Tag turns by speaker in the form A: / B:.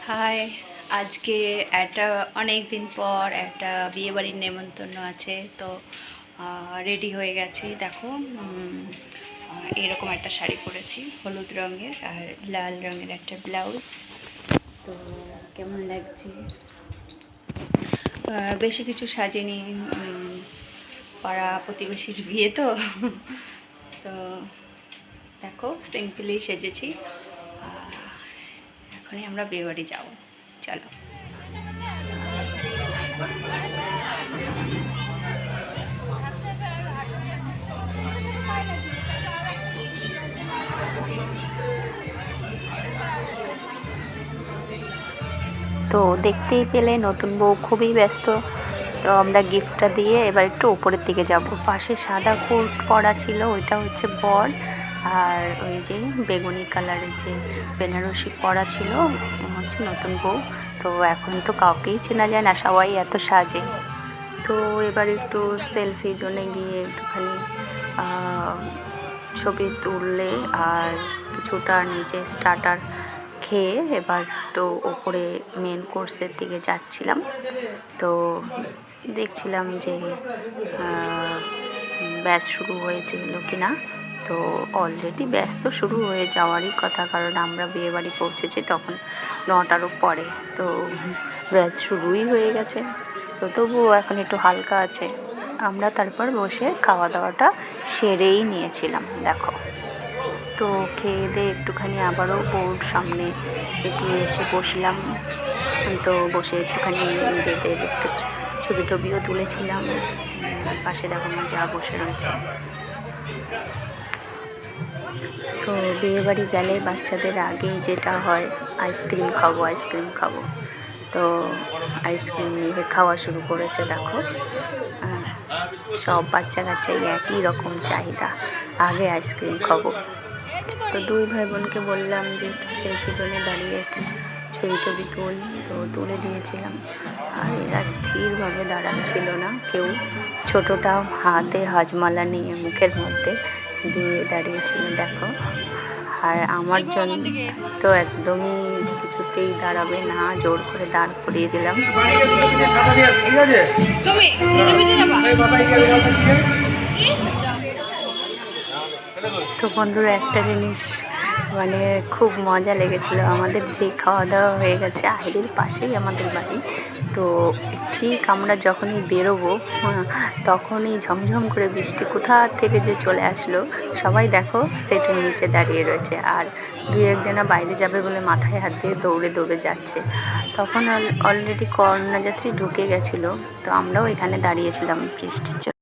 A: High, আজকে একটা অনেক দিন পর একটা বিয়েবাড়ির নেমন্তন্ন আছে, তো রেডি হয়ে গেছি। দেখো, এরকম একটা শাড়ি পরেছি হলুদ রঙের আর লাল রঙের একটা ব্লাউজ। তো কেমন লাগছে? বেশি কিছু সাজিনি, পাড়া প্রতিবেশীর বিয়ে তো তো দেখো সিম্পলি সেজেছি। এখনই আমরা বিয়েবাড়ি যাবো, চলো। তো দেখতেই পেলে নতুন বউ খুবই ব্যস্ত। তো আমরা গিফটটা দিয়ে এবার একটু উপরের দিকে যাব। পাশে সাদা কোট পরা ছিল, ওইটা হচ্ছে বর, আর ওই যে বেগুনি কালারের যে বেনারসি পরা ছিল হচ্ছে নতুন বউ। তো এখন তো কাউকেই চেনা যায় না, সবাই এত সাজে। তো এবার একটু সেলফির জন্য গিয়ে একটুখানি ছবি তুললে আর কিছুটা নিচে স্টার্টার খেয়ে এবার তো ওপরে মেন কোর্সের দিকে যাচ্ছিলাম। তো দেখছিলাম যে ব্যাচ শুরু হয়েছিল কি না। তো অলরেডি ব্যাচ তো শুরু হয়ে যাওয়ারই কথা, কারণ আমরা বিয়েবাড়ি পৌঁছেছি তখন 9টারও পরে। তো ব্যাচ শুরুই হয়ে গেছে। তো তবুও এখন একটু হালকা আছে। আমরা তারপর বসে খাওয়া দাওয়াটা সেরেই নিয়েছিলাম, দেখো। তো খেয়ে দিয়ে একটুখানি আবারও বউর সামনে একটু এসে বসলাম। তো বসে একটুখানি নিজেদের একটু ছবি টবিও তুলেছিলাম। পাশে দেখো যা বসে রয়েছে। তো বিয়েবাড়ি গেলে বাচ্চাদের আগে যেটা হয়, আইসক্রিম খাবো আইসক্রিম খাবো। তো আইসক্রিম নিয়ে খাওয়া শুরু করেছে, দেখো। সব বাচ্চা কাচ্চাই একই রকম চাহিদা, আগে আইসক্রিম খাবো। তো দুই ভাই বোনকে বললাম যে একটু সেলফি জন্য দাঁড়িয়ে একটু ছবি টবি তো তুলে দিয়েছিলাম। আর এরা স্থিরভাবে দাঁড়াচ্ছিল না কেউ। ছোটোটা হাতে হাজমালা নিয়ে মুখের মধ্যে দিয়ে দাঁড়িয়েছিল, দেখো। আর আমার জন্য তো একদমই কিছুতেই দাঁড়াবে না, জোর করে দাঁড় করিয়ে দিলাম। তো বন্ধুরা, একটা জিনিস মানে খুব মজা লেগেছিলো। আমাদের যে খাওয়া দাওয়া হয়ে গেছে, আহিরির পাশেই আমাদের বাড়ি। তো ঠিক আমরা যখনই বেরোবো, তখনই ঝমঝম করে বৃষ্টি কোথা থেকে যে চলে আসলো। সবাই দেখো সেটের নিচে দাঁড়িয়ে রয়েছে, আর দুই একজনা বাইরে যাবে বলে মাথায় হাত দিয়ে দৌড়ে দৌড়ে যাচ্ছে। তখন অলরেডি কন্যাযাত্রী ঢুকে গেছিলো। তো আমরাও এখানে দাঁড়িয়েছিলাম বৃষ্টির জন্য।